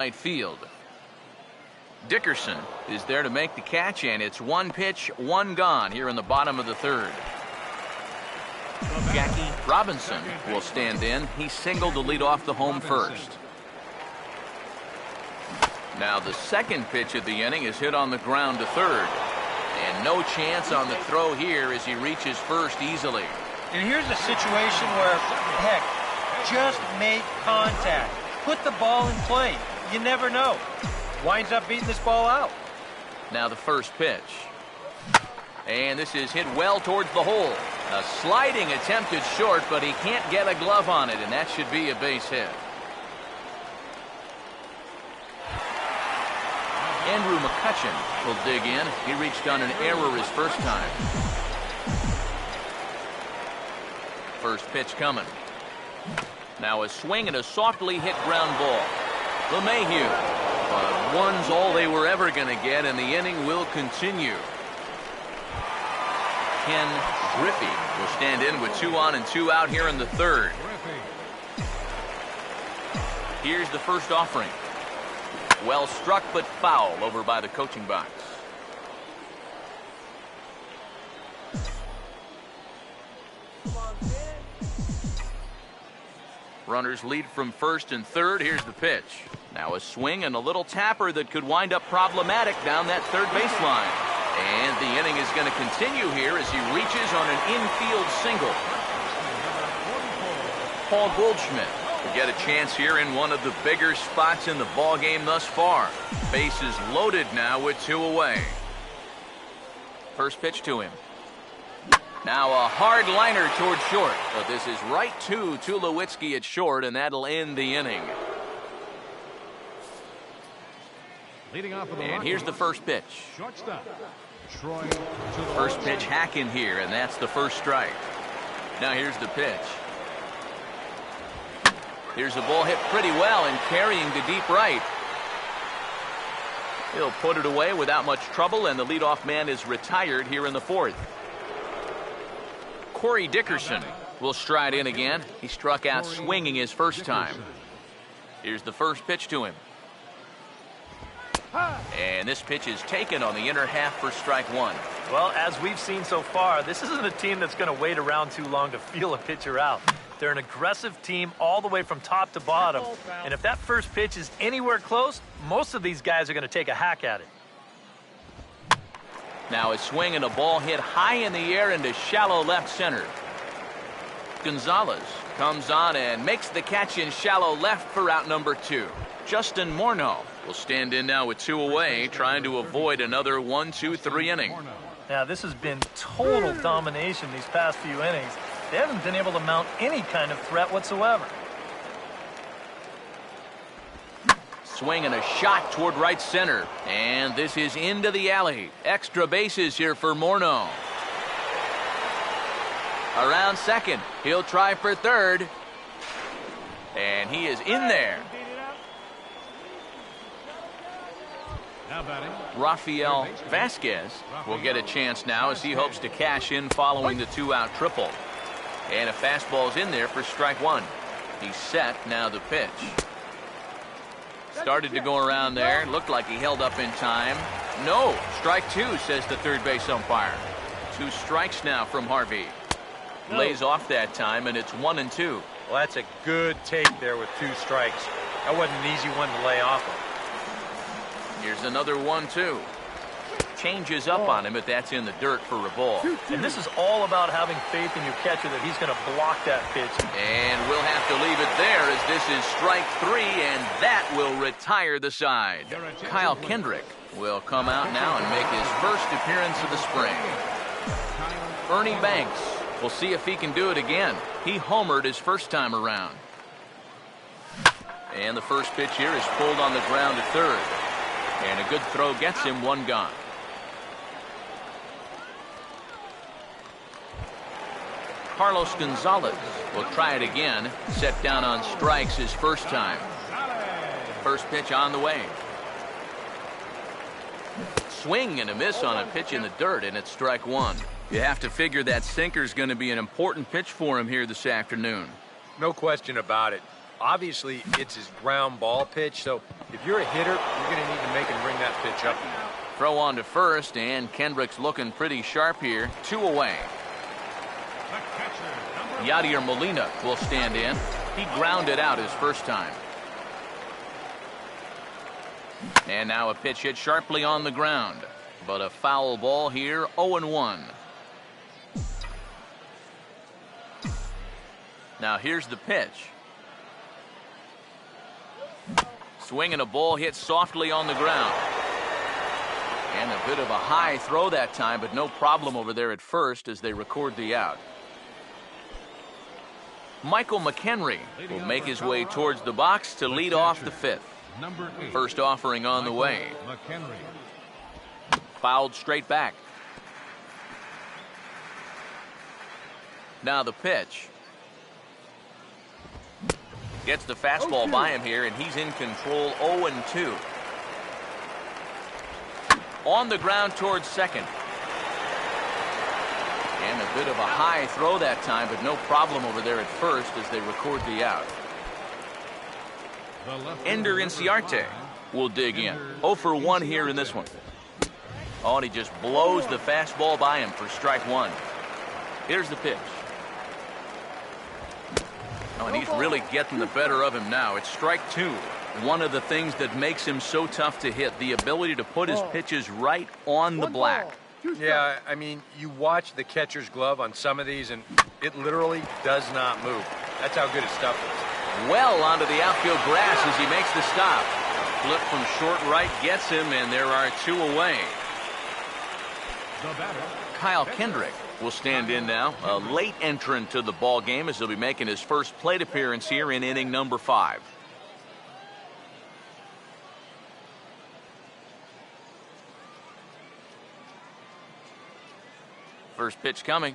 right field. Dickerson is there to make the catch, and it's one pitch, one gone here in the bottom of the third. Jackie Robinson will stand in. He singled to lead off the home first. Now the second pitch of the inning is hit on the ground to third. And no chance on the throw here as he reaches first easily. And here's a situation where, heck, just make contact. Put the ball in play. You never know. Winds up beating this ball out. Now the first pitch. And this is hit well towards the hole. A sliding attempt at short, but he can't get a glove on it, and that should be a base hit. Andrew McCutcheon will dig in. He reached on an error his first time. First pitch coming. Now a swing and a softly hit ground ball. LeMahieu. But one's all they were ever going to get, and the inning will continue. Ken Griffey will stand in with 2 on and 2 out here in the third. Here's the first offering. Well struck, but foul over by the coaching box. Runners lead from first and third. Here's the pitch. Now a swing and a little tapper that could wind up problematic down that third baseline. And the inning is going to continue here as he reaches on an infield single. Paul Goldschmidt will get a chance here in one of the bigger spots in the ball game thus far. Bases loaded now with 2 away. First pitch to him. Now a hard liner toward short, but this is right to Tulowitzki at short, and that'll end the inning. And here's the first pitch. First pitch hack in here, and that's the first strike. Now here's the pitch. Here's a ball hit pretty well and carrying to deep right. He'll put it away without much trouble, and the leadoff man is retired here in the fourth. Corey Dickerson will stride in again. He struck out swinging his first time. Here's the first pitch to him. And this pitch is taken on the inner half for strike 1. Well, as we've seen so far, this isn't a team that's going to wait around too long to feel a pitcher out. They're an aggressive team all the way from top to bottom. And if that first pitch is anywhere close, most of these guys are going to take a hack at it. Now a swing and a ball hit high in the air into shallow left center. Gonzalez comes on and makes the catch in shallow left for out number 2. Justin Morneau will stand in now with 2 away, trying to avoid another 1-2-3 inning. Now this has been total domination these past few innings. They haven't been able to mount any kind of threat whatsoever. Swing and a shot toward right center. And this is into the alley. Extra bases here for Morneau. Around second. He'll try for third. And he is in there. Rafael Vasquez will get a chance now as he hopes to cash in following the 2-out triple. And a fastball's in there for strike 1. He's set. Now the pitch. Started to go around there. Looked like he held up in time. No. Strike 2, says the third base umpire. 2 strikes now from Harvey. Lays off that time, and it's 1-2. Well, that's a good take there with 2 strikes. That wasn't an easy one to lay off of. Here's another 1-2. Changes up on him, but that's in the dirt for a ball. And this is all about having faith in your catcher that he's going to block that pitch. And we'll have to leave it there as this is strike 3, and that will retire the side. Kyle Kendrick will come out now and make his first appearance of the spring. Ernie Banks will see if he can do it again. He homered his first time around. And the first pitch here is pulled on the ground to third. And a good throw gets him 1 gone. Carlos Gonzalez will try it again. Set down on strikes his first time. First pitch on the way. Swing and a miss on a pitch in the dirt, and it's strike 1. You have to figure that sinker's going to be an important pitch for him here this afternoon. No question about it. Obviously, it's his ground ball pitch, so If you're a hitter, you're going to need to make him bring that pitch up. Throw on to first, and Kendrick's looking pretty sharp here. 2 away. Yadier Molina will stand in. He grounded out his first time. And now a pitch hit sharply on the ground. But a foul ball here, 0-1. Now here's the pitch. Swinging a ball hit softly on the ground. And a bit of a high throw that time, but no problem over there at first as they record the out. Michael McHenry will make his way towards the box to lead off the 5th. First offering on the way. Fouled straight back. Now the pitch. Gets the fastball by him here, and he's in control. 0-2. On the ground towards second. And a bit of a high throw that time, but no problem over there at first as they record the out. Ender Inciarte will dig in. 0 for 1 here in this one. Oh, and he just blows the fastball by him for strike 1. Here's the pitch. Oh, and he's really getting the better of him now. It's strike 2. One of the things that makes him so tough to hit, the ability to put his pitches right on the black. Yeah, I mean, you watch the catcher's glove on some of these, and it literally does not move. That's how good his stuff is. Well onto the outfield grass as he makes the stop. Flip from short right gets him, and there are 2 away. Kyle Kendrick will stand in now, a late entrant to the ball game as he'll be making his first plate appearance here in inning number 5. First pitch coming.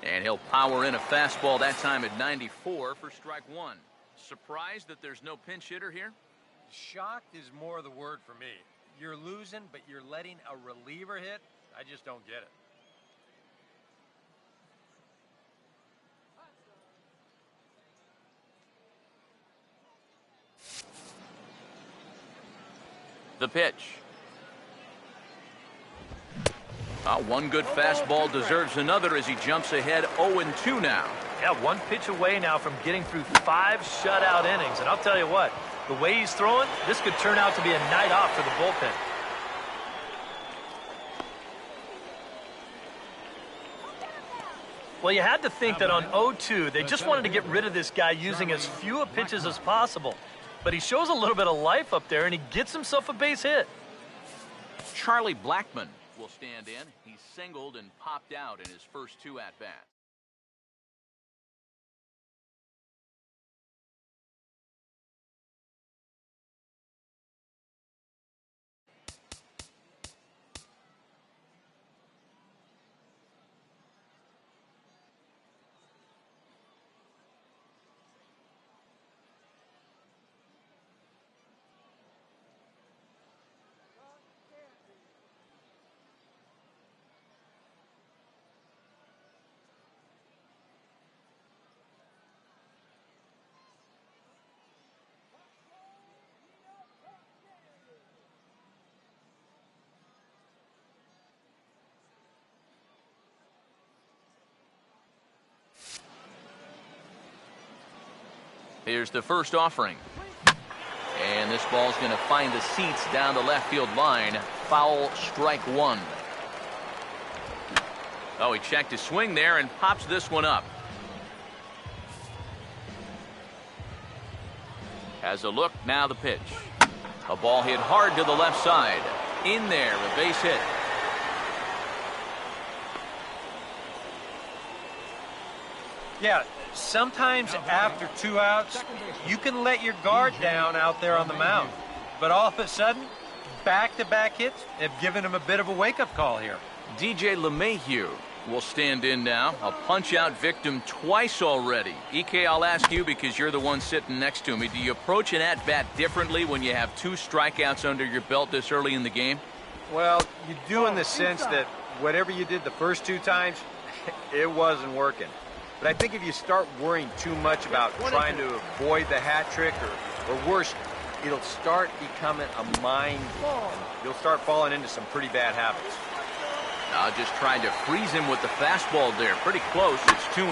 And he'll power in a fastball that time at 94 for strike 1. Surprised that there's no pinch hitter here? Shocked is more the word for me. You're losing, but you're letting a reliever hit? I just don't get it. The pitch. One good fastball deserves another as he jumps ahead 0-2 now. Yeah, 1 pitch away now from getting through 5 shutout innings. And I'll tell you what, the way he's throwing, this could turn out to be a night off for the bullpen. Well, you had to think that on 0-2, they just wanted to get rid of this guy using as few pitches as possible. But he shows a little bit of life up there, and he gets himself a base hit. Charlie Blackmon will stand in. He's singled and popped out in his first 2 at-bats. Here's the first offering. And this ball's going to find the seats down the left field line. Foul, strike 1. Oh, he checked his swing there and pops this one up. Has a look, now the pitch. A ball hit hard to the left side. In there, a base hit. Yeah, sometimes after 2 outs, you can let your guard down out there on the mound. But all of a sudden, back-to-back hits have given him a bit of a wake-up call here. DJ LeMahieu will stand in now. A punch-out victim twice already. EK, I'll ask you because you're the one sitting next to me. Do you approach an at-bat differently when you have 2 strikeouts under your belt this early in the game? Well, you do in the sense that whatever you did the first 2 times, it wasn't working. But I think if you start worrying too much about trying to avoid the hat trick or Or worse, it'll start becoming a mind game, and you'll start falling into some pretty bad habits. Now just trying to freeze him with the fastball there. Pretty close. It's 2-2.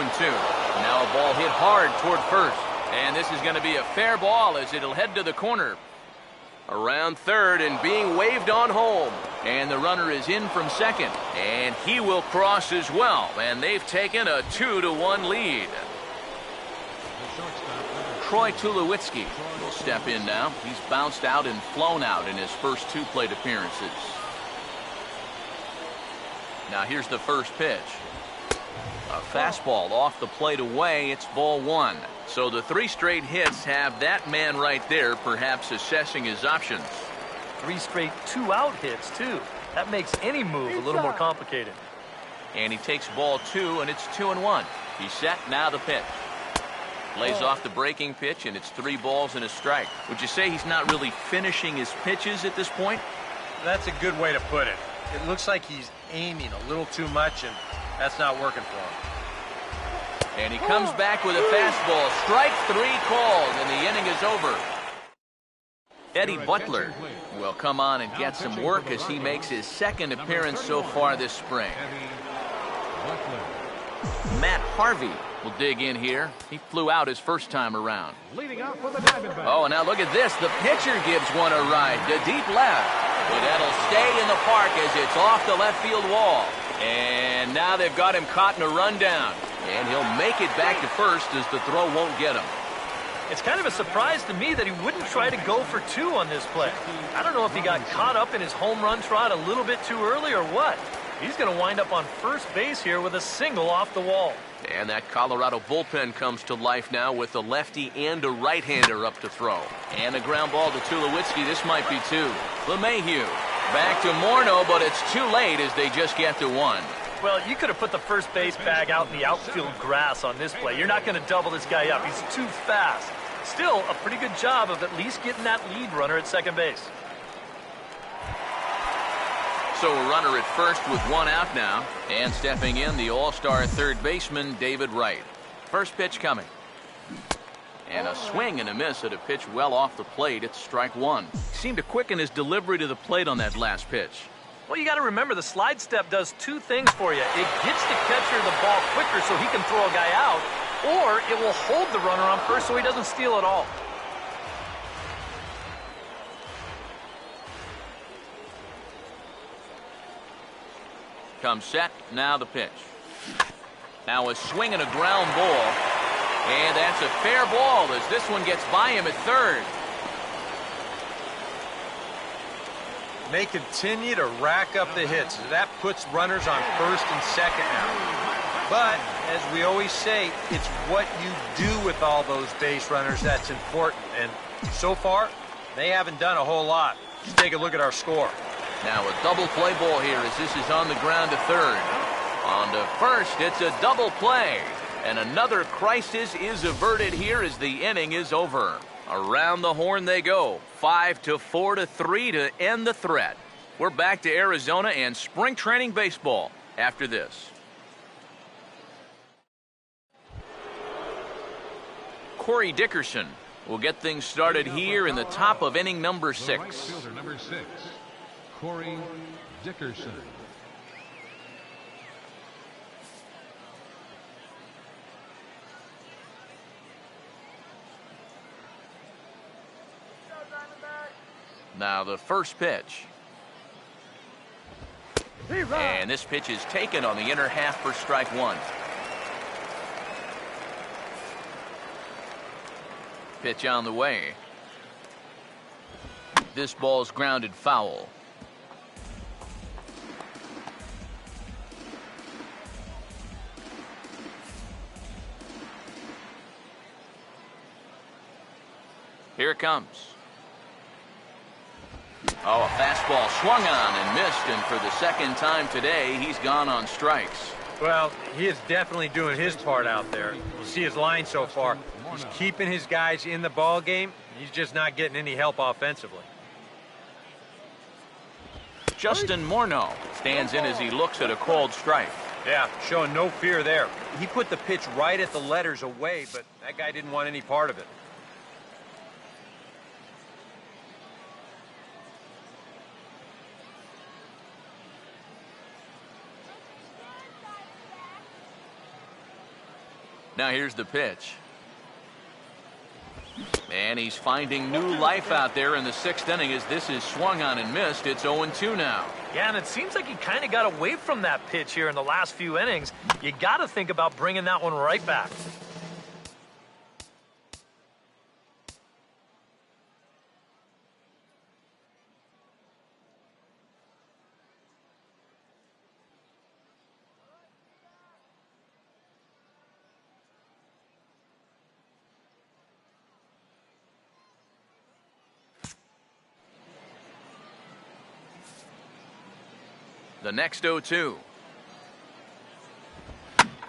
Now a ball hit hard toward first. And this is going to be a fair ball as it'll head to the corner. Around third and being waved on home. And the runner is in from second. And he will cross as well. And they've taken a 2-1 lead. Troy Tulowitzki will step in now. He's bounced out and flown out in his first 2 plate appearances. Now here's the first pitch. A fastball off the plate away. It's ball 1. So the 3 straight hits have that man right there perhaps assessing his options. 3 straight 2-out hits, too. That makes any move a little more complicated. And he takes ball 2, and it's 2-1. He's set. Now the pitch. Lays off the breaking pitch, and it's 3 balls and a strike. Would you say he's not really finishing his pitches at this point? That's a good way to put it. It looks like he's aiming a little too much, and that's not working for him. And he comes back with a fastball. Strike 3 called, and the inning is over. Eddie Butler will come on and get some work as he makes his 2nd appearance so far this spring. Matt Harvey will dig in here. He flew out his first time around. Oh, and now look at this. The pitcher gives one a ride to deep left. But that'll stay in the park as it's off the left field wall. And now they've got him caught in a rundown. And he'll make it back to first as the throw won't get him. It's kind of a surprise to me that he wouldn't try to go for 2 on this play. I don't know if he got caught up in his home run trot a little bit too early or what. He's going to wind up on first base here with a single off the wall. And that Colorado bullpen comes to life now with a lefty and a right-hander up to throw. And a ground ball to Tulowitzki. This might be 2. LeMahieu back to Morneau, but it's too late as they just get to 1. Well, you could have put the first base bag out in the outfield grass on this play. You're not going to double this guy up. He's too fast. Still, a pretty good job of at least getting that lead runner at second base. So a runner at first with 1 out now. And stepping in, the all-star third baseman, David Wright. First pitch coming. And a swing and a miss at a pitch well off the plate. It's strike 1. He seemed to quicken his delivery to the plate on that last pitch. Well, you got to remember the slide step does 2 things for you. It gets the catcher the ball quicker so he can throw a guy out, or it will hold the runner on first so he doesn't steal it all. Comes set. Now the pitch. Now a swing and a ground ball. And that's a fair ball as this one gets by him at third. They continue to rack up the hits. That puts runners on first and second now. But, as we always say, it's what you do with all those base runners that's important. And so far, they haven't done a whole lot. Just take a look at our score. Now a double play ball here as this is on the ground to third. On to first, it's a double play. And another crisis is averted here as the inning is over. Around the horn they go. 5-4-3 to end the threat. We're back to Arizona and spring training baseball after this. Corey Dickerson will get things started here in the top of inning number 6. Number 6, Corey Dickerson. Now the first pitch. And this pitch is taken on the inner half for strike 1. Pitch on the way. This ball's grounded foul. Here it comes. Oh, a fastball swung on and missed, and for the second time today, he's gone on strikes. Well, he is definitely doing his part out there. You see his line so far. He's keeping his guys in the ball game. He's just not getting any help offensively. Justin Morneau stands in as he looks at a called strike. Yeah, showing no fear there. He put the pitch right at the letters away, but that guy didn't want any part of it. Now here's the pitch. And he's finding new life out there in the 6th inning as this is swung on and missed. It's 0-2 now. Yeah, and it seems like he kind of got away from that pitch here in the last few innings. You got to think about bringing that one right back. The next 0-2.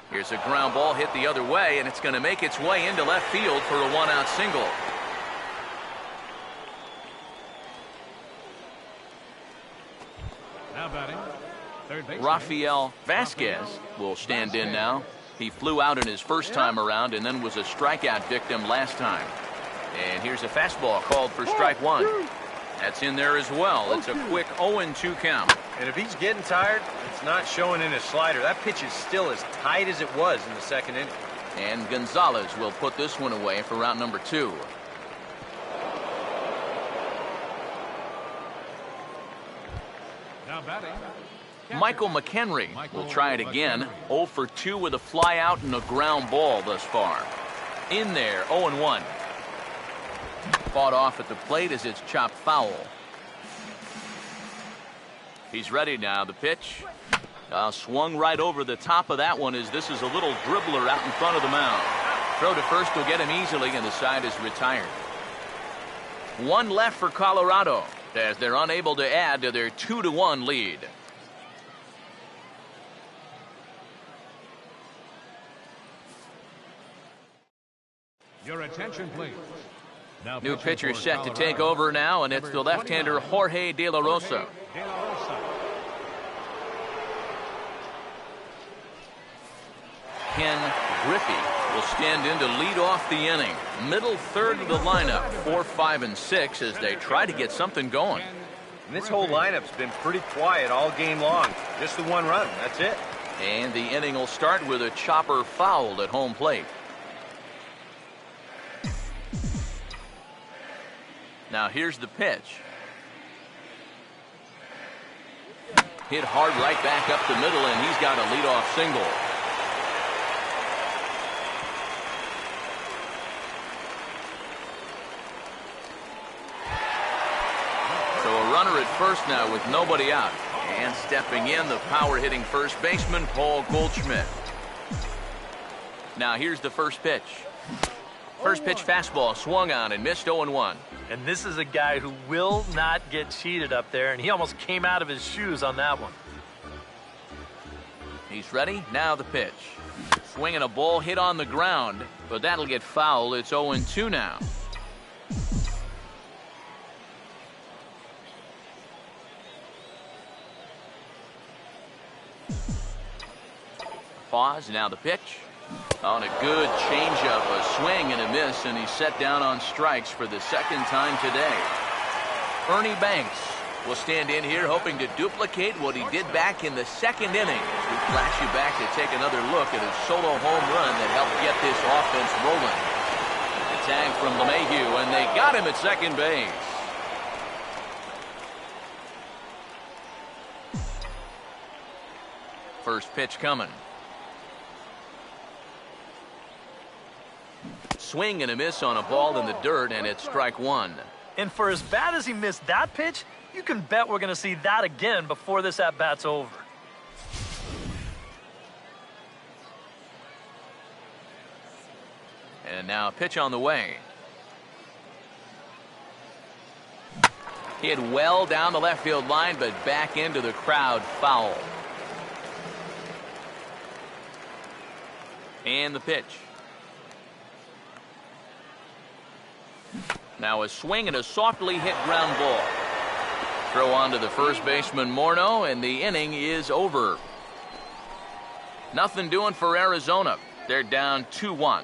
Here's a ground ball hit the other way, and it's going to make its way into left field for a 1-out single. Now batting, third baseman Rafael Vasquez will stand in now. He flew out in his first time around and then was a strikeout victim last time. And here's a fastball called for strike 1. That's in there as well. It's a quick 0-2 count. And if he's getting tired, it's not showing in his slider. That pitch is still as tight as it was in the 2nd inning. And Gonzalez will put this one away for round number 2. now batting. Michael McHenry will try it again. 0 for 2 with a fly out and a ground ball thus far. In there, 0-1. Fought off at the plate as it's chopped foul. He's ready now. The pitch swung right over the top of that one as this is a little dribbler out in front of the mound. Throw to first will get him easily, and the side is retired. 1 left for Colorado as they're unable to add to their 2-1 lead. Your attention, please. Now New pitching pitcher for set to Colorado, take over now, and it's the left-hander Jorge De La Rosa. De La Rosa. Ken Griffey will stand in to lead off the inning. Middle third of the lineup, 4, 5, and 6 as they try to get something going. And this whole lineup's been pretty quiet all game long. Just the 1 run. That's it. And the inning will start with a chopper fouled at home plate. Now here's the pitch. Hit hard right back up the middle, and he's got a leadoff single. So a runner at first now with nobody out. And stepping in, the power-hitting first baseman, Paul Goldschmidt. Now here's the first pitch. First pitch fastball swung on and missed 0-1. And this is a guy who will not get cheated up there, and he almost came out of his shoes on that one. He's ready. Now the pitch. Swinging a ball hit on the ground, but that'll get fouled. It's 0-2 now. Pause. Now the pitch. On a good changeup, a swing and a miss, and he's set down on strikes for the 2nd time today. Ernie Banks will stand in here hoping to duplicate what he did back in the 2nd inning. We flash you back to take another look at his solo home run that helped get this offense rolling. A tag from LeMahieu, and they got him at second base. First pitch coming. Swing and a miss on a ball in the dirt, and it's strike 1. And for as bad as he missed that pitch, you can bet we're going to see that again before this at-bat's over. And now a pitch on the way. Hit well down the left field line, but back into the crowd, foul. And the pitch. Now a swing and a softly hit ground ball. Throw on to the first baseman Morneau, and the inning is over. Nothing doing for Arizona. They're down 2-1.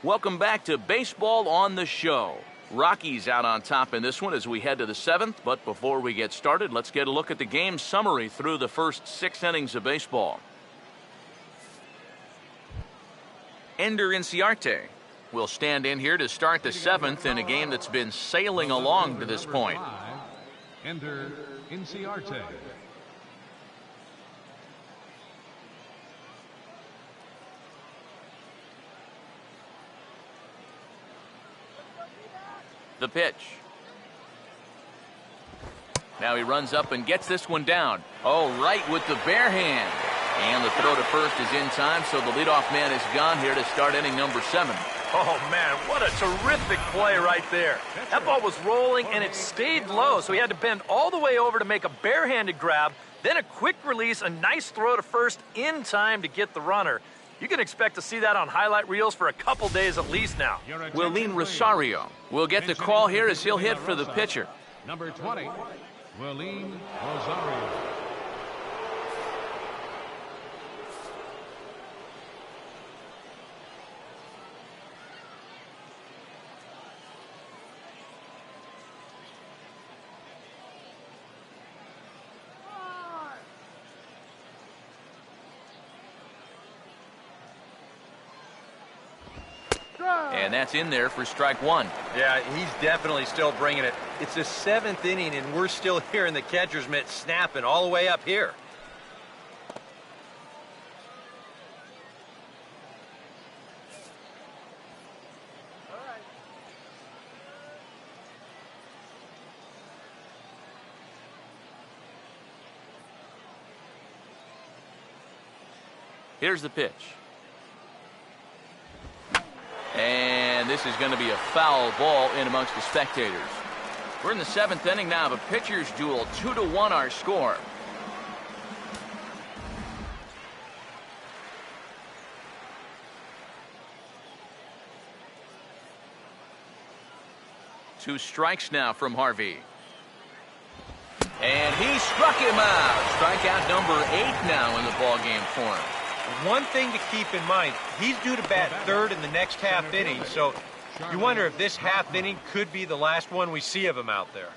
Welcome back to Baseball on the Show. Rockies out on top in this one as we head to the 7th. But before we get started, let's get a look at the game summary through the first 6 innings of baseball. Ender Inciarte will stand in here to start the 7th in a game that's been sailing along to this point. Ender Inciarte. The pitch. Now he runs up and gets this one down. Oh, right with the bare hand. And the throw to first is in time, so the leadoff man is gone here to start inning number 7. Oh, man, what a terrific play right there. That ball was rolling, and it stayed low, so he had to bend all the way over to make a barehanded grab, then a quick release, a nice throw to first in time to get the runner. You can expect to see that on highlight reels for a couple days at least now. Willeen Rosario will get the call here as he'll hit for the pitcher. Number 20, Willeen Rosario. And that's in there for strike 1. Yeah, he's definitely still bringing it. It's the 7th inning, and we're still hearing the catcher's mitt snapping all the way up here. Here's the pitch. And this is going to be a foul ball in amongst the spectators. We're in the 7th inning now of a pitcher's duel. 2-1 our score. Two strikes now from Harvey. And he struck him out. Strikeout number 8 now in the ballgame for him. One thing to keep in mind, he's due to bat third in the next half inning, so you wonder if this half inning could be the last one we see of him out there.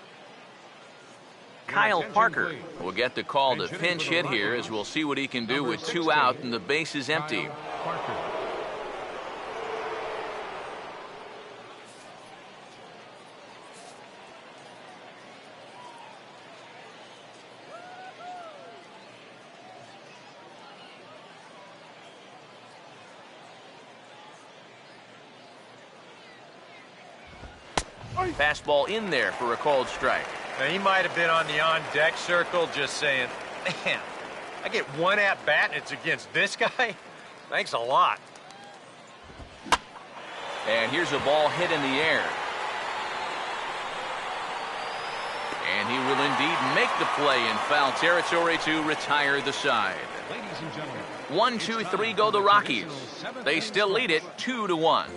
Kyle Parker will get the call to pinch hit here as we'll see what he can do with 2 out and the base is empty. Fastball in there for a called strike. Now, he might have been on the on-deck circle just saying, man, I get one at-bat and it's against this guy? Thanks a lot. And here's a ball hit in the air. And he will indeed make the play in foul territory to retire the side. Ladies and gentlemen, 1, 2, 3 go the Rockies. They still lead it 2-1.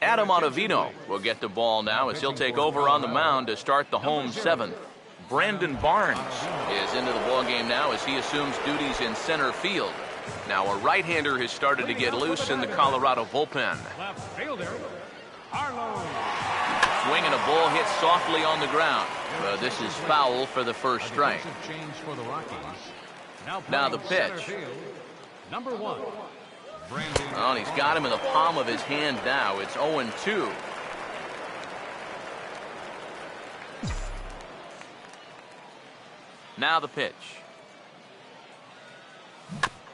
Adam Ottavino will get the ball now as he'll take over on the mound to start the home 7th. Brandon Barnes is into the ballgame now as he assumes duties in center field. Now a right-hander has started to get loose in the Colorado bullpen. left fielder, Arlo. Swing and a ball hit softly on the ground. This is foul for the first strike. Change for the Rockies. Now the playing center pitch. field, number 1, Brandon. Oh, and he's got him in the palm of his hand now. It's 0-2. Now the pitch.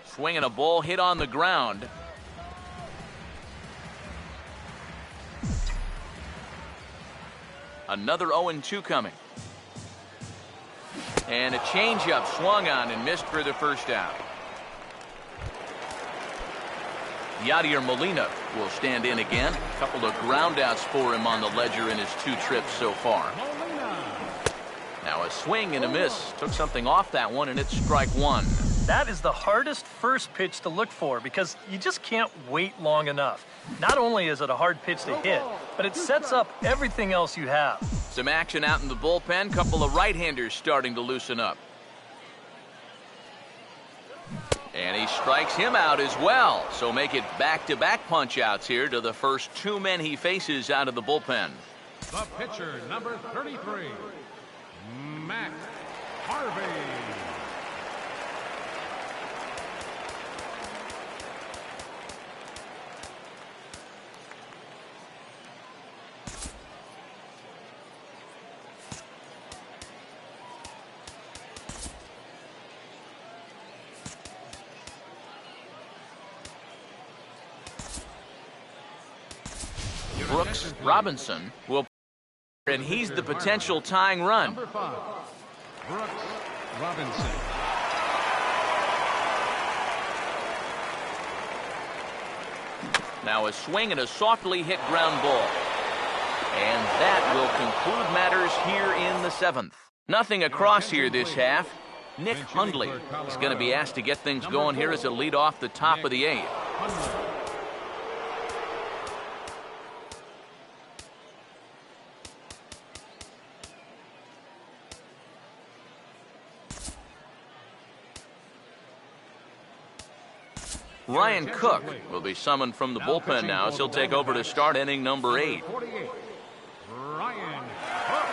Swing and a ball hit on the ground. Another 0-2 coming. And a changeup swung on and missed for the first out. Yadier Molina will stand in again. A couple of groundouts for him on the ledger in his 2 trips so far. Now a swing and a miss. Took something off that one, and it's strike 1. That is the hardest first pitch to look for because you just can't wait long enough. Not only is it a hard pitch to hit, but it sets up everything else you have. Some action out in the bullpen. Couple of right-handers starting to loosen up. And he strikes him out as well. So make it back-to-back punch-outs here to the first two men he faces out of the bullpen. The pitcher, number 33, Matt Harvey. Brooks Robinson will, and he's the potential tying run. Number 5, Brooks Robinson. Now a swing and a softly hit ground ball. And that will conclude matters here in the 7th. Nothing across here this half. Nick Hundley is going to be asked to get things going here as a lead off the top of the 8th. Ryan Cook will be summoned from the bullpen now as he'll take over to start inning number 8. 48, Ryan Cook.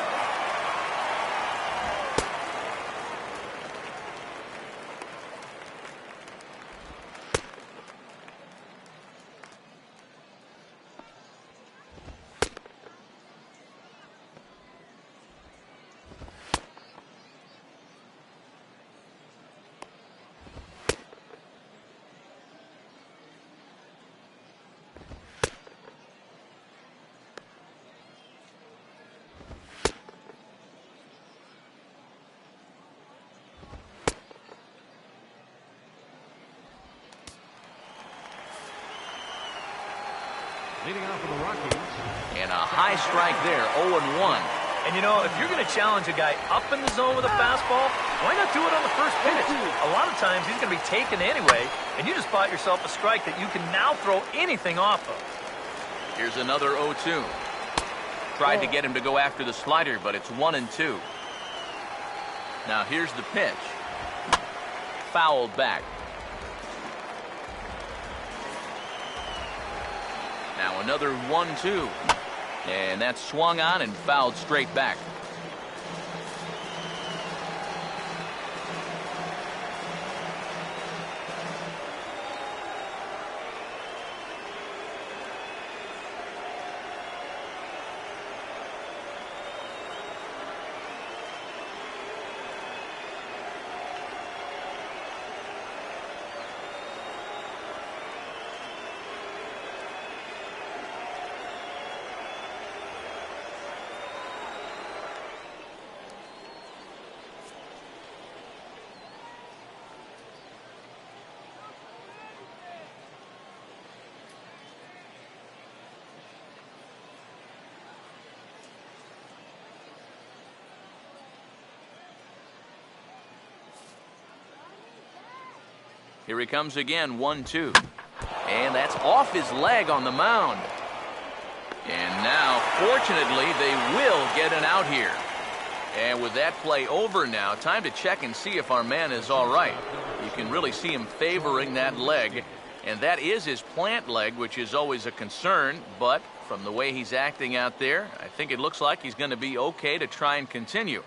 Leading off for the Rockies. And a high strike there, 0-1. And you know, if you're going to challenge a guy up in the zone with a fastball, why not do it on the first pitch? A lot of times he's going to be taken anyway, and you just bought yourself a strike that you can now throw anything off of. Here's another 0-2. Tried to get him to go after the slider, but it's 1-2. Now here's the pitch. Fouled back. Now another 1-2. And that's swung on and fouled straight back. Here he comes again, 1-2. And that's off his leg on the mound. And now, fortunately, they will get an out here. And with that play over now, time to check and see if our man is all right. You can really see him favoring that leg. And that is his plant leg, which is always a concern. But from the way he's acting out there, I think it looks like he's going to be okay to try and continue.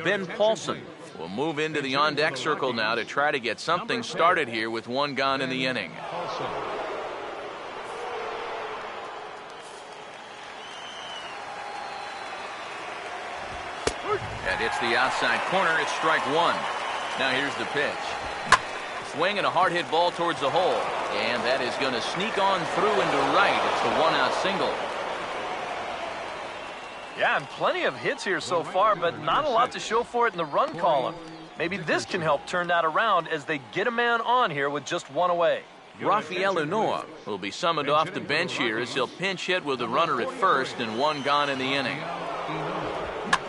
Ben Paulson will move into the on-deck circle now to try to get something started here with one gone in the inning. And it's the outside corner. It's strike 1. Now here's the pitch. Swing and a hard hit ball towards the hole. And that is going to sneak on through into right. It's the one-out single. Yeah, and plenty of hits here so far, but not a lot to show for it in the run column. Maybe this can help turn that around as they get a man on here with just one away. Rafael Unoa will be summoned off the bench here as he'll pinch hit with a runner at first and one gone in the inning.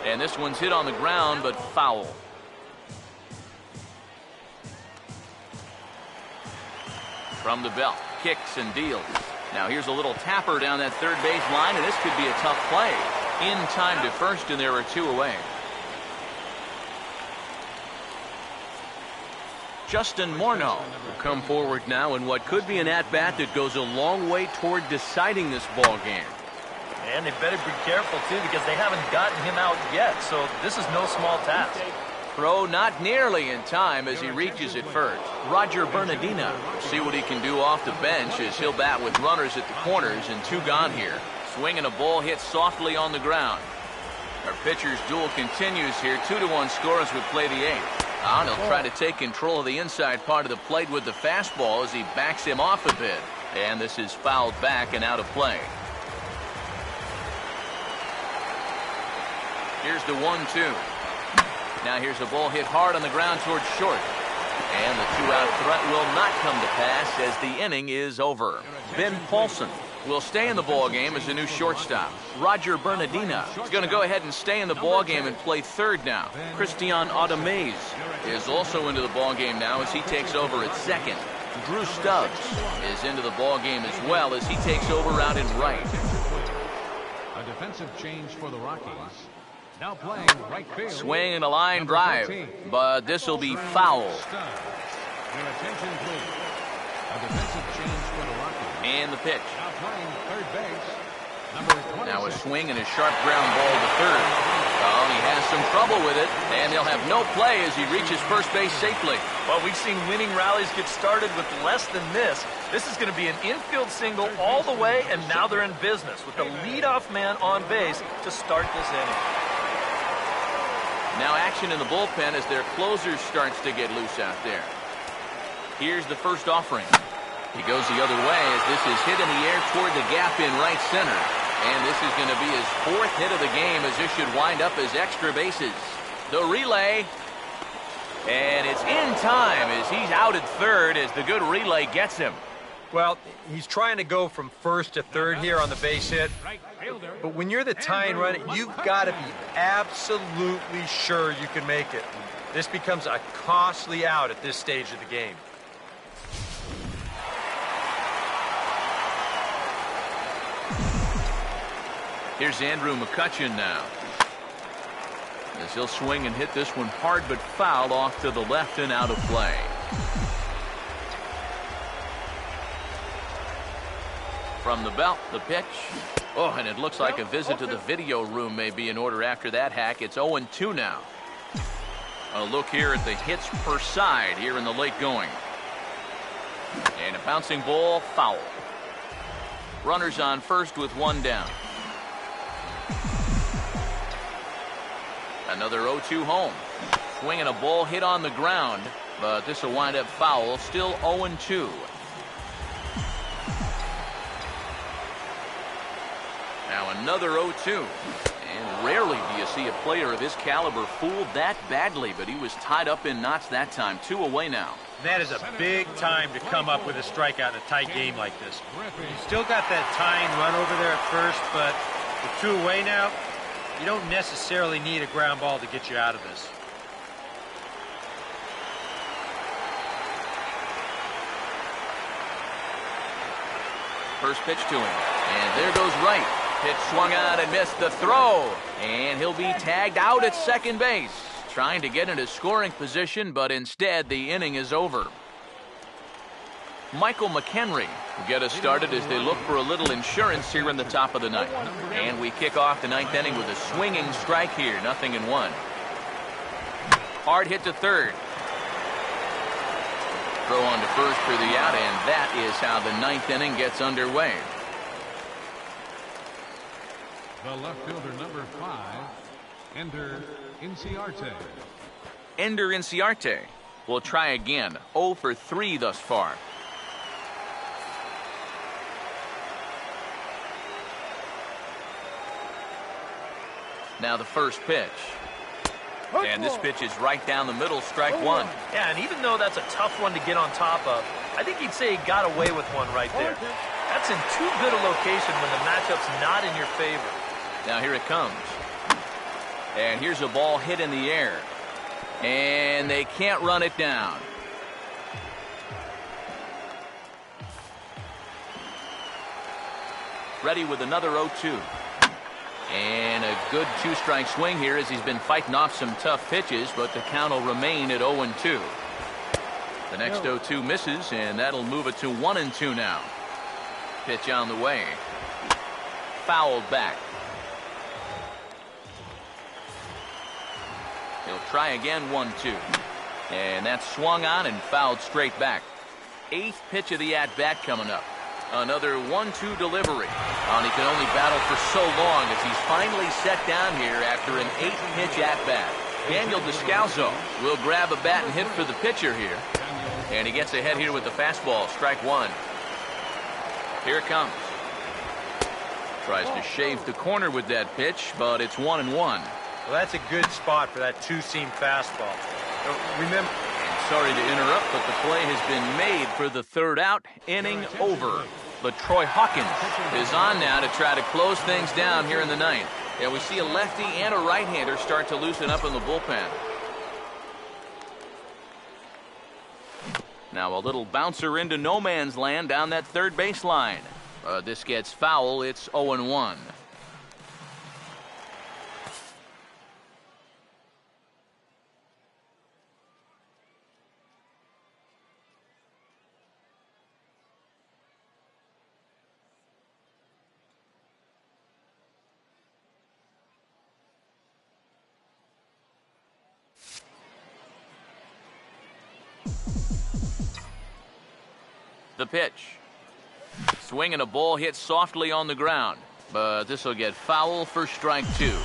And this one's hit on the ground, but foul. From the belt, kicks and deals. Now here's a little tapper down that third base line, and this could be a tough play. In time to first, and there are two away. Justin Morneau will come forward now in what could be an at-bat that goes a long way toward deciding this ball game. And they better be careful, too, because they haven't gotten him out yet, so this is no small task. Throw not nearly in time as he reaches it first. Roger Bernardina will see what he can do off the bench as he'll bat with runners at the corners and 2 gone here. Swinging a ball hit softly on the ground. Our pitcher's duel continues here. 2-1 score as we play the 8th. And he'll try to take control of the inside part of the plate with the fastball as he backs him off a bit. And this is fouled back and out of play. Here's the 1-2. Now here's a ball hit hard on the ground towards short. And the 2-out threat will not come to pass as the inning is over. Ben Paulson will stay in the ball game as a new shortstop. Roger Bernardina is going to go ahead and stay in the ball game and play third now. Christian Audemays is also into the ball game now as he takes over at second. Drew Stubbs is into the ball game as well as he takes over out in right. A defensive change for the Rockies. Now playing right field. Swing and a line drive, but this will be foul. Your attention, please. A defensive change for the Rockies. And the pitch. Now playing third base. Number 26. Now a swing and a sharp ground ball to third. Oh, he has some trouble with it, and they'll have no play as he reaches first base safely. Well, we've seen winning rallies get started with less than this. This is going to be an infield single all the way, and now they're in business with the leadoff man on base to start this inning. Now action in the bullpen as their closer starts to get loose out there. Here's the first offering. He goes the other way as this is hit in the air toward the gap in right center. And this is going to be his 4th hit of the game as this should wind up as extra bases. The relay. And it's in time as he's out at third as the good relay gets him. Well, he's trying to go from first to third here on the base hit. But when you're the tying run, you've got to be absolutely sure you can make it. This becomes a costly out at this stage of the game. Here's Andrew McCutchen now. As he'll swing and hit this one hard but foul off to the left and out of play. From the belt, the pitch. Oh, and it looks like a visit to the video room may be in order after that hack. It's 0-2 now. A look here at the hits per side here in the late going. And a bouncing ball, foul. Runners on first with 1 down. Another 0-2 home. Swinging a ball hit on the ground, but this will wind up foul. Still 0-2. Now another 0-2. And rarely do you see a player of his caliber fooled that badly, but he was tied up in knots that time. 2 away now. That is a big time to come up with a strikeout in a tight game like this. You still got that tying run over there at first, but with 2 away now, you don't necessarily need a ground ball to get you out of this. First pitch to him. And there goes right. Pitch swung out and missed the throw. And he'll be tagged out at second base. Trying to get into scoring position, but instead the inning is over. Michael McHenry will get us started as they look for a little insurance here in the top of the 9th. And we kick off the 9th inning with a swinging strike here, 0-1. Hard hit to third. Throw on to first for the out, and that is how the 9th inning gets underway. The left fielder, number 5, Ender Inciarte. Ender Inciarte will try again. 0 for 3 thus far. Now the first pitch. And this pitch is right down the middle, strike 1. Yeah, and even though that's a tough one to get on top of, I think he'd say he got away with one right there. That's in too good a location when the matchup's not in your favor. Now here it comes. And here's a ball hit in the air. And they can't run it down. Ready with another 0-2. And a good 2-strike swing here as he's been fighting off some tough pitches, but the count will remain at 0-2. The next 0-2 misses, and that'll move it to 1-2 now. Pitch on the way. Fouled back. He'll try again, 1-2. And that's swung on and fouled straight back. 8th pitch of the at-bat coming up. Another 1-2 delivery. And he can only battle for so long as he's finally set down here after an 8-pitch at-bat. Daniel Descalso will grab a bat and hit for the pitcher here. And he gets ahead here with the fastball. Strike one. Here it comes. Tries to shave the corner with that pitch, but it's 1-1. Well, that's a good spot for that two-seam fastball. Remember. Sorry to interrupt, but the play has been made for the third out. Inning over. But Troy Hawkins is on now to try to close things down here in the ninth. Yeah, we see a lefty and a right-hander start to loosen up in the bullpen. Now a little bouncer into no man's land down that third baseline. This gets foul. It's 0-1. The pitch. Swing and a ball hit softly on the ground, but this will get foul for strike two.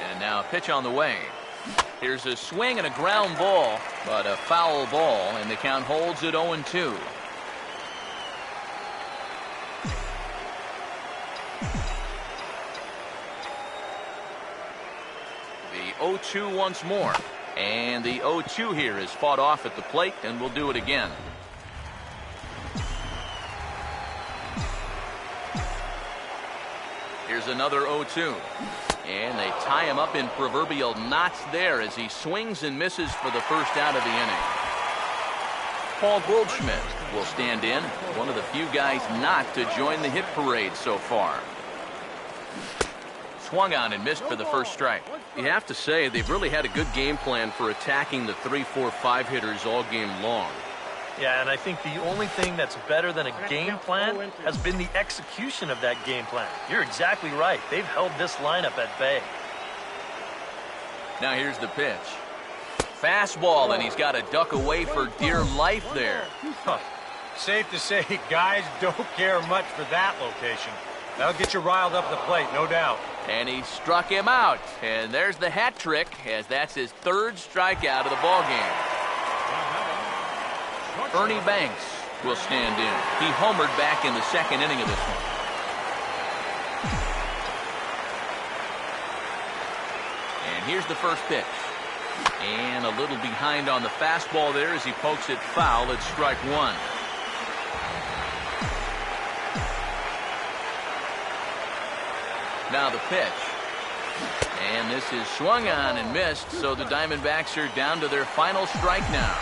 And now a pitch on the way. Here's a swing and a ground ball, but a foul ball, and the count holds at 0-2. The 0-2 once more. And the 0-2 here is fought off at the plate, and we'll do it again. Here's another 0-2. And they tie him up in proverbial knots there as he swings and misses for the first out of the inning. Paul Goldschmidt will stand in, one of the few guys not to join the hit parade so far. Swung on and missed for the first strike. You have to say they've really had a good game plan for attacking the 3, 4, 5 hitters all game long. Yeah, and I think the only thing that's better than a game plan has been the execution of that game plan. You're exactly right. They've held this lineup at bay. Now here's the pitch. Fastball, and he's got to duck away for dear life there. Safe to say, guys don't care much for that location. That'll get you riled up at the plate, no doubt. And he struck him out. And there's the hat trick, as that's his third strikeout of the ballgame. Ernie Banks will stand in. He homered back in the second inning of this one. And here's the first pitch. And a little behind on the fastball there as he pokes it foul at strike one. Now the pitch. And this is swung on and missed, so the Diamondbacks are down to their final strike now.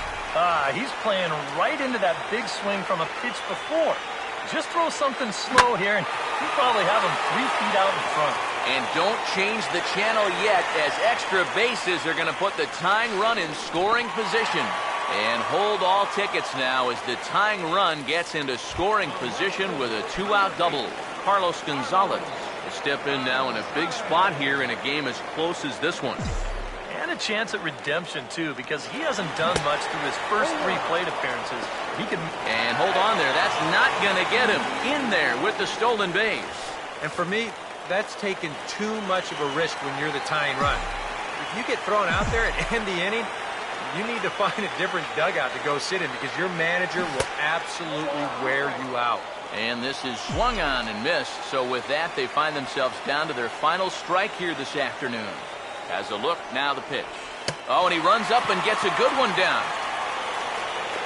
He's playing right into that big swing from a pitch before. Just throw something slow here, and you probably have him 3 feet out in front. And don't change the channel yet, as extra bases are going to put the tying run in scoring position. And hold all tickets now as the tying run gets into scoring position with a 2-out double. Carlos Gonzalez will step in now in a big spot here in a game as close as this one. And a chance at redemption, too, because he hasn't done much through his first 3 plate appearances. He can. And hold on there. That's not going to get him in there with the stolen base. And for me, that's taking too much of a risk when you're the tying run. If you get thrown out there at end the inning, you need to find a different dugout to go sit in because your manager will absolutely wear you out. And this is swung on and missed. So with that, they find themselves down to their final strike here this afternoon. Has a look, now the pitch. Oh, and he runs up and gets a good one down.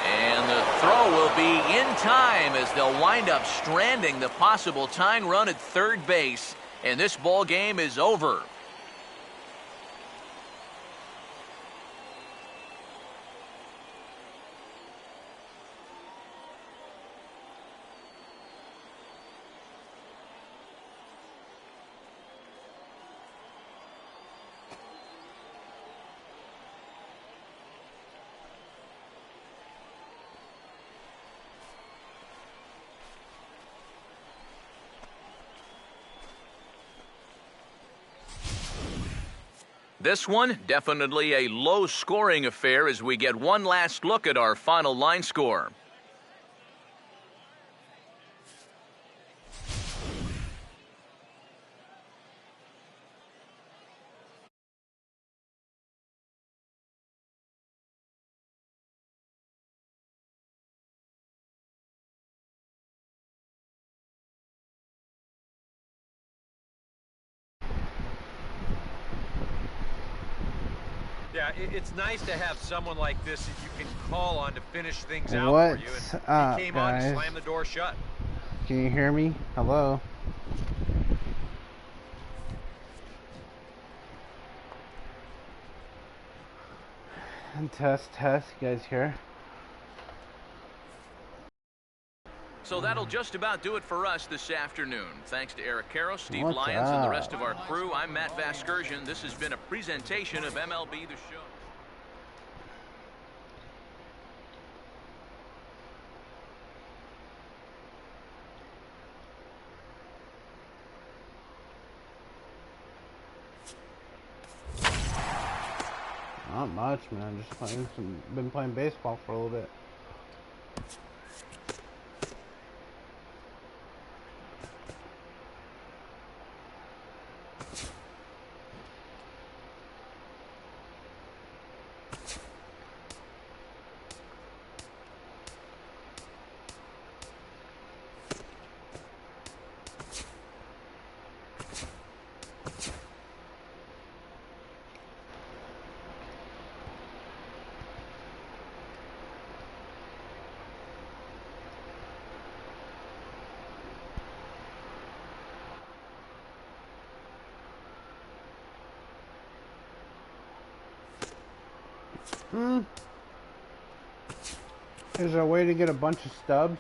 And the throw will be in time as they'll wind up stranding the possible tying run at third base. And this ball game is over. This one, definitely a low-scoring affair as we get one last look at our final line score. Yeah, it's nice to have someone like this that you can call on to finish things out for you. And he came on and slammed the door shut. Can you hear me? Hello? Test, test. You guys here? So that'll just about do it for us this afternoon. Thanks to Eric Caro, Steve Lyons, and the rest of our crew. I'm Matt Vasgersian. This has been a presentation of MLB The Show. Not much, man. Just playing been playing baseball for a little bit. Is there a way to get a bunch of stubs?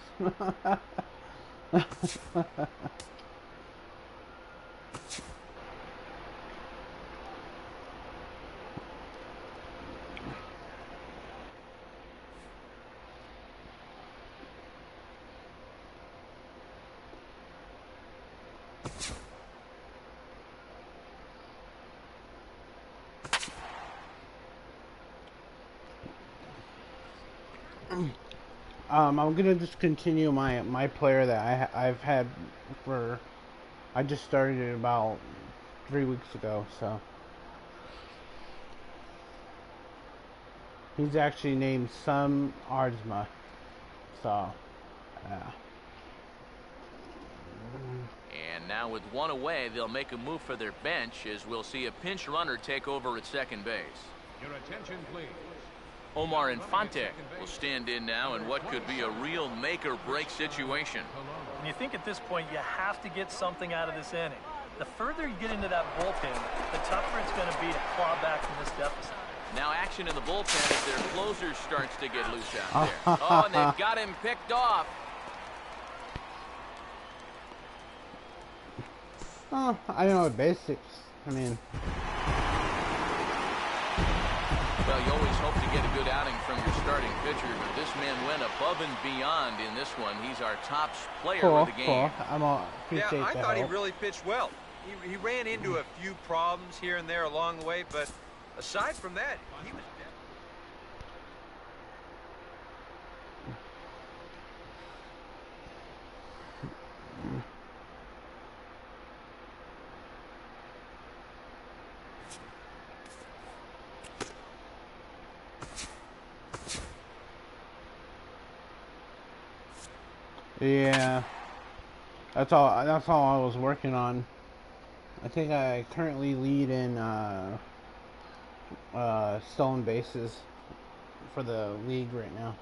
I'm gonna just continue my player that I've had for. I just started it about 3 weeks ago, so he's actually named Sam Arzma. So, yeah. And now with one away, they'll make a move for their bench as we'll see a pinch runner take over at second base. Your attention, please. Omar Infante will stand in now in what could be a real make-or-break situation. And you think at this point you have to get something out of this inning. The further you get into that bullpen, the tougher it's going to be to claw back from this deficit. Now action in the bullpen as their closer starts to get loose out there. Oh, and they've got him picked off. Oh, I don't know the basics. I mean, well, you always hope to get a good outing from your starting pitcher, but this man went above and beyond in this one. He's our top player of the game. Cool. Appreciate I thought help. he really pitched well. He ran into a few problems here and there along the way, but aside from that, he was Yeah, that's all I was working on. I think I currently lead in stolen bases for the league right now.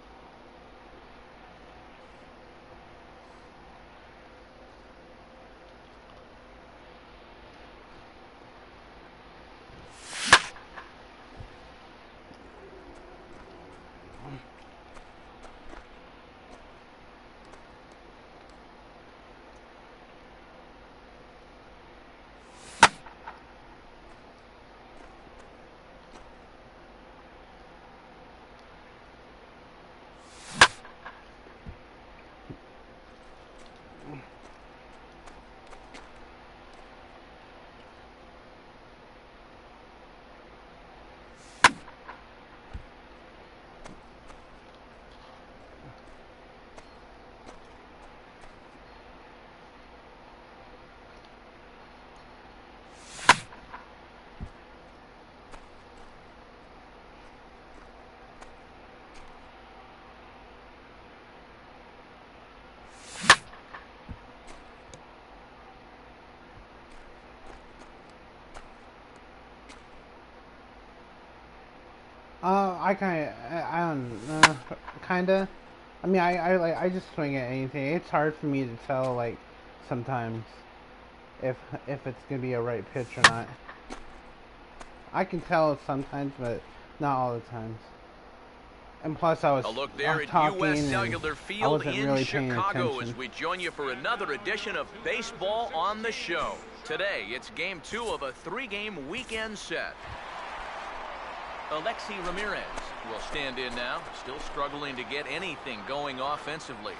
I don't, kinda. I mean, I just swing at anything. It's hard for me to tell, like, sometimes if it's gonna be a right pitch or not. I can tell sometimes, but not all the times. And plus, I was A look there at talking U.S. and Cellular I Field wasn't in really paying Chicago attention. as we join you for another edition of Baseball on the Show. Today, it's Game 2 of a 3-game weekend set. Alexi Ramirez will stand in now, still struggling to get anything going offensively.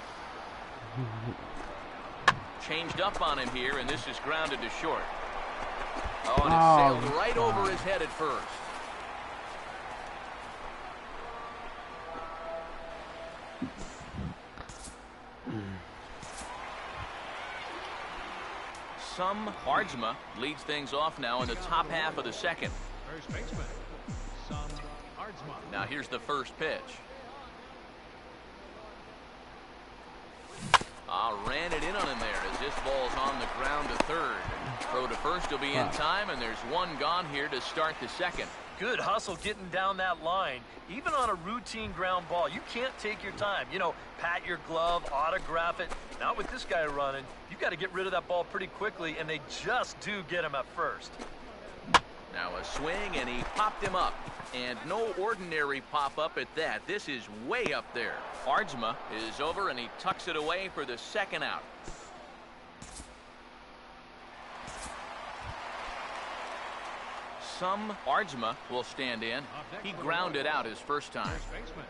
Changed up on him here, and this is grounded to short. Oh, and it sailed right over his head at first. Some Hardsma leads things off now in the top half of the second. First baseman, Some Hardsma. Now here's the first pitch. Ran it in on him there as this ball's on the ground to third. Throw to first will be in time, and there's one gone here to start the second. Good hustle getting down that line. Even on a routine ground ball, you can't take your time. You know, pat your glove, autograph it. Not with this guy running. You got to get rid of that ball pretty quickly, and they just do get him at first. Now a swing, and he popped him up. And no ordinary pop-up at that. This is way up there. Hardsma is over, and he tucks it away for the second out. Some Hardsma will stand in. He grounded out his first time. First baseman,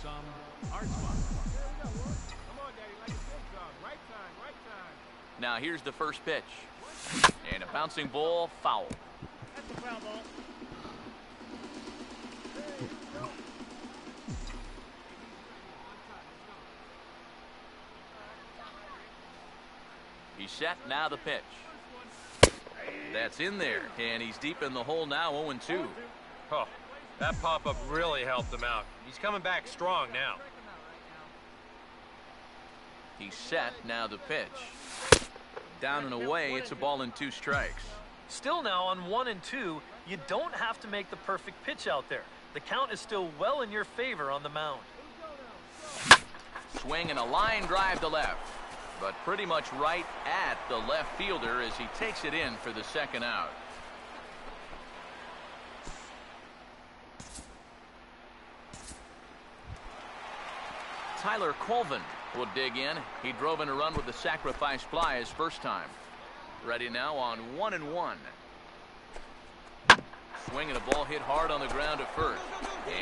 Some Hardsma. Now here's the first pitch. And a bouncing ball, foul. He's set, now the pitch. That's in there, and he's deep in the hole now, 0-2. Oh, that pop-up really helped him out. He's coming back strong now. He's set, now the pitch. Down and away, it's a ball and 2 strikes. Still now on 1 and 2, you don't have to make the perfect pitch out there. The count is still well in your favor on the mound. Swing and a line drive to left, but pretty much right at the left fielder as he takes it in for the second out. Tyler Colvin will dig in. He drove in a run with the sacrifice fly his first time. Ready now on 1-1. Swing and a ball hit hard on the ground at first.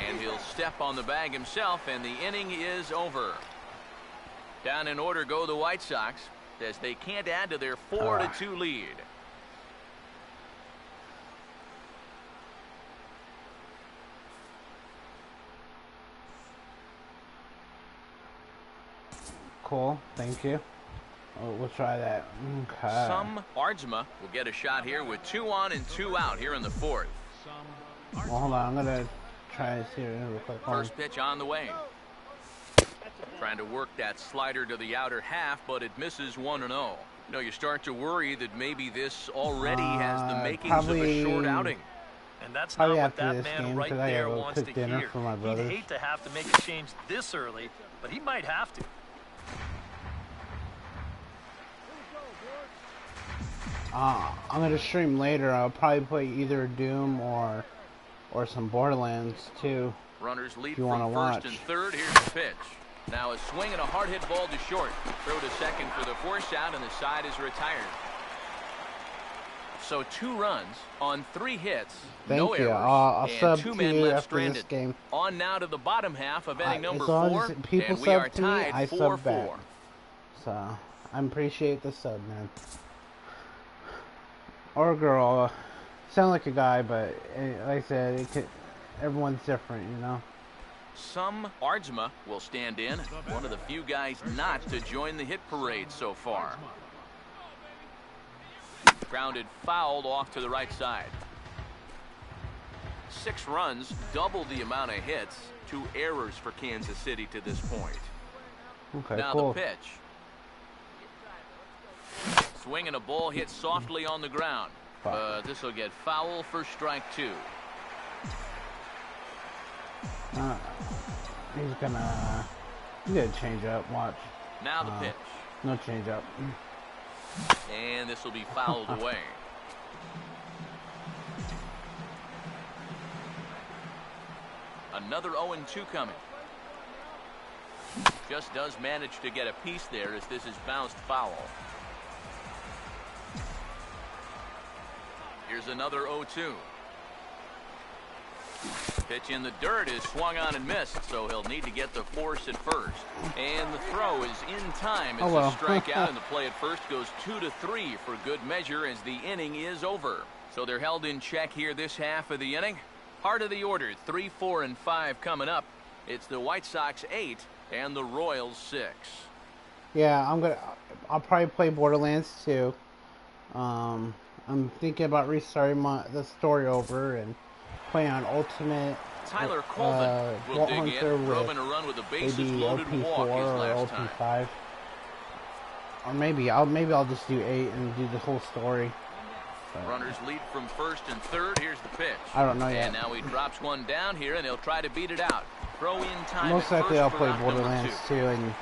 And he'll step on the bag himself, and the inning is over. Down in order go the White Sox as they can't add to their 4-2 lead. Cool, thank you. We'll try that. Okay. Some Hardsma will get a shot here with 2 on and 2 out here in the fourth. Well, hold on, I'm gonna try this here real quick. First pitch on the way. Trying to work that slider to the outer half, but it misses 1-0. You know, you start to worry that maybe this already has the makings of a short outing. And that's not what after that this man game, right 'cause I there gotta go wants cook to dinner hear. for my He'd brothers. hate to have to make a change this early, but he might have to. I'm gonna stream later. I'll probably play either Doom or some Borderlands too. Runners lead If you wanna from watch. first and third. Here's the pitch. Now a swing and a hard hit ball to short. Throw to second for the force out, and the side is retired. So 2 runs on 3 hits, no Thank you. errors, I'll and sub 2 to men you left after stranded. this game. On now to the bottom half of inning number As long 4, as people and we are sub to me, tied I 4-4. sub back. So I appreciate the sub, man. Or a girl. Sound like a guy, but like I said, everyone's different, you know. Some Hardsma will stand in, one of the few guys not to join the hit parade so far. Grounded fouled off to the right side. 6 runs, double the amount of hits, 2 errors for Kansas City to this point. Okay, Now cool. the pitch. Swing and a ball hit softly on the ground. But this will get foul for strike 2. He's gonna change up. Watch. Now the pitch. No change up. And this will be fouled away. Another 0-2 coming. Just does manage to get a piece there as this is bounced foul. Here's another 0-2. Pitch in the dirt is swung on and missed, so he'll need to get the force at first. And the throw is in time. It's a strikeout, and the play at first goes 2-3 for good measure as the inning is over. So they're held in check here this half of the inning. Heart of the order, 3, 4, and 5 coming up. It's the White Sox 8 and the Royals 6. Yeah, I'll probably play Borderlands 2. I'm thinking about restarting the story over and playing on Ultimate. Tyler Colvin will dig in, drove in a run with the bases loaded walk his last time. LP5. Or maybe I'll just do 8 and do the whole story. Runners lead from first and third. Here's the pitch. I don't know yet. And now he drops one down here, and he'll try to beat it out. Throw in time. Most likely I'll play Borderlands 2, and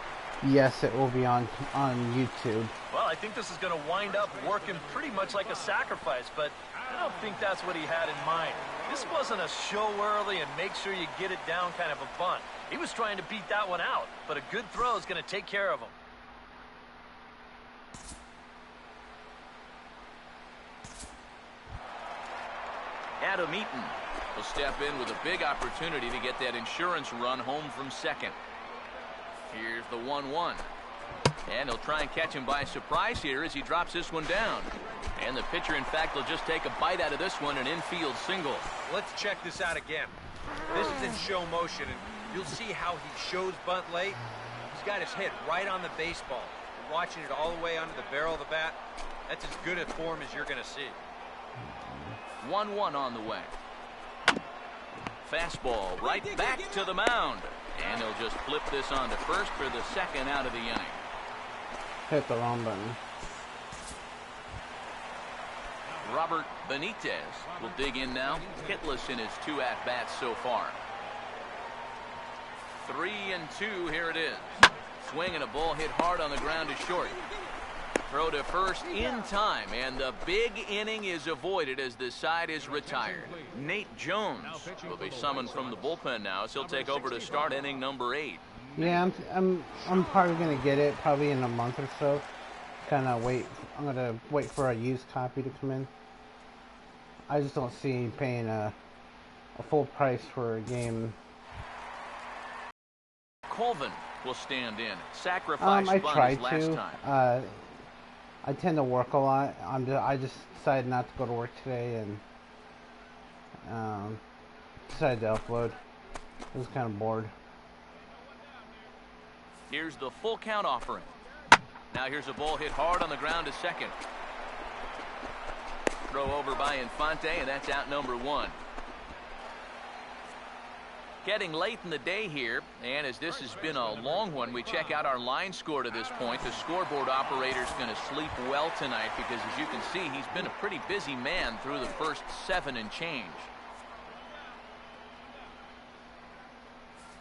yes, it will be on YouTube. Well, I think this is going to wind up working pretty much like a sacrifice, but I don't think that's what he had in mind. This wasn't a show early and make sure you get it down kind of a bunt. He was trying to beat that one out, but a good throw is going to take care of him. Adam Eaton will step in with a big opportunity to get that insurance run home from second. Here's the 1-1. And he'll try and catch him by surprise here as he drops this one down. And the pitcher, in fact, will just take a bite out of this one, an infield single. Let's check this out again. This is in show motion, and you'll see how he shows bunt late. He's got his head right on the baseball. You're watching it all the way under the barrel of the bat. That's as good a form as you're going to see. 1-1 on the way. Fastball right back to the mound. And he'll just flip this on to first for the second out of the inning. Hit the wrong button. Robert Benitez will dig in now. Hitless in his 2 at-bats so far. 3-2, here it is. Swing and a ball hit hard on the ground to short. Throw to first in time, and the big inning is avoided as the side is retired. Nate Jones will be summoned from the bullpen now, so he'll take over to start inning number 8. Yeah, I'm probably gonna get it probably in a month or so. I'm gonna wait for a used copy to come in. I just don't see paying a full price for a game. Colvin will stand in. Sacrifice I bunt tried his last to. time. I tend to work a lot. I just decided not to go to work today and decided to upload. I was kind of bored. Here's the full count offering. Now here's a ball hit hard on the ground to second. Throw over by Infante, and that's out number 1. Getting late in the day here, and as this has been a long one, we check out our line score to this point. The scoreboard operator's going to sleep well tonight because, as you can see, he's been a pretty busy man through the first 7 and change.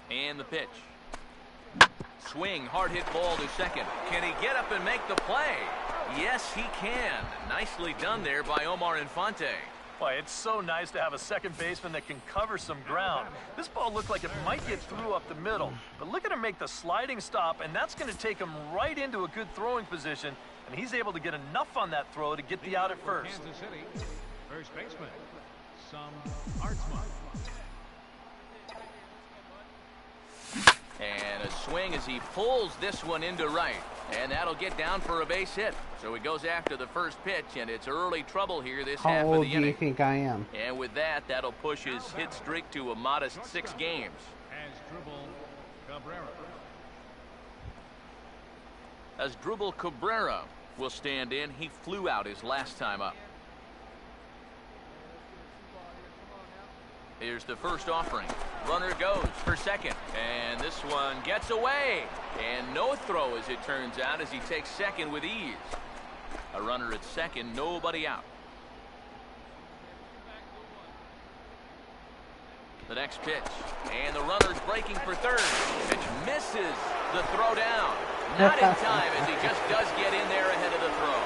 And the pitch. Swing, hard hit ball to second. Can he get up and make the play? Yes, he can. Nicely done there by Omar Infante. Boy, it's so nice to have a second baseman that can cover some ground. This ball looked like it might get through up the middle, but look at him make the sliding stop, and that's going to take him right into a good throwing position, and he's able to get enough on that throw to get the out at first. Kansas City, first baseman, Artsma. And a swing as he pulls this one into right. And that'll get down for a base hit. So he goes after the first pitch, and it's early trouble here this half of the inning. How old do you think I am? And with that, that'll push his hit streak to a modest 6 games. Asdrubal Cabrera will stand in. He flew out his last time up. Here's the first offering. Runner goes for second. And this one gets away. And no throw, as it turns out, as he takes second with ease. A runner at second, nobody out. The next pitch. And the runner's breaking for third. Pitch misses the throw down. Not in time as he just does get in there ahead of the throw.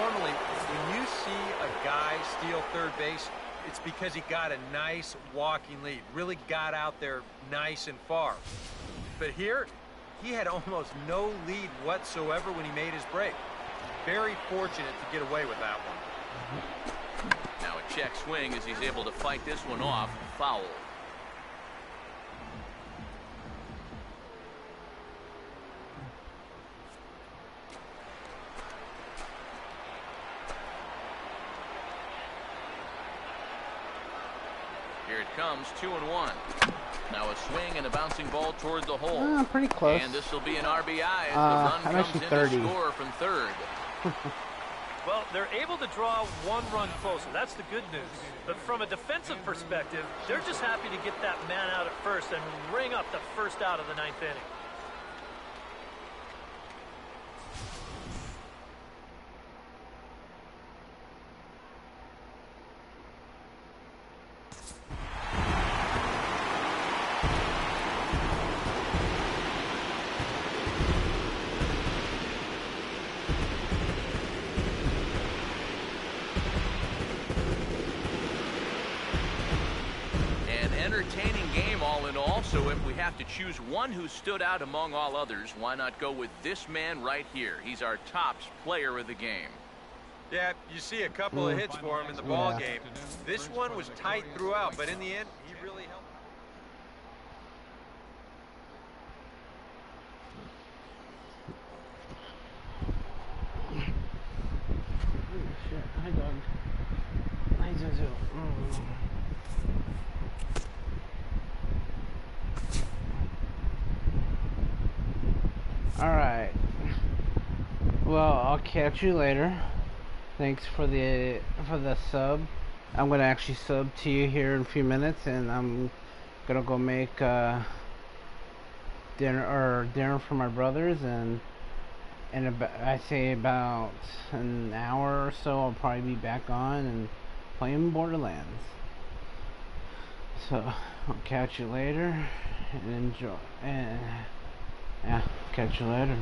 Normally, when you see a guy steal third base, it's because he got a nice walking lead, really got out there nice and far. But here, he had almost no lead whatsoever when he made his break. Very fortunate to get away with that one. Now a check swing as he's able to fight this one off. Foul. Here it comes, 2-1. Now a swing and a bouncing ball toward the hole. Pretty close. And this will be an RBI as the run I'm comes actually in 30. to score from third. Well, they're able to draw one run closer. That's the good news. But from a defensive perspective, they're just happy to get that man out at first and ring up the first out of the ninth inning. Entertaining game all in all, so if we have to choose one who stood out among all others, why not go with this man right here? He's our tops player of the game. Yeah, you see a couple of hits for him in the ball game. This one was tight throughout, but in the end, he really helped. Hi, dog. Hi, Jojo. Alright. Well, I'll catch you later. Thanks for the sub. I'm gonna actually sub to you here in a few minutes, and I'm gonna go make dinner for my brothers, and I say about an hour or so I'll probably be back on and playing Borderlands. So I'll catch you later and enjoy. And yeah, catch you later.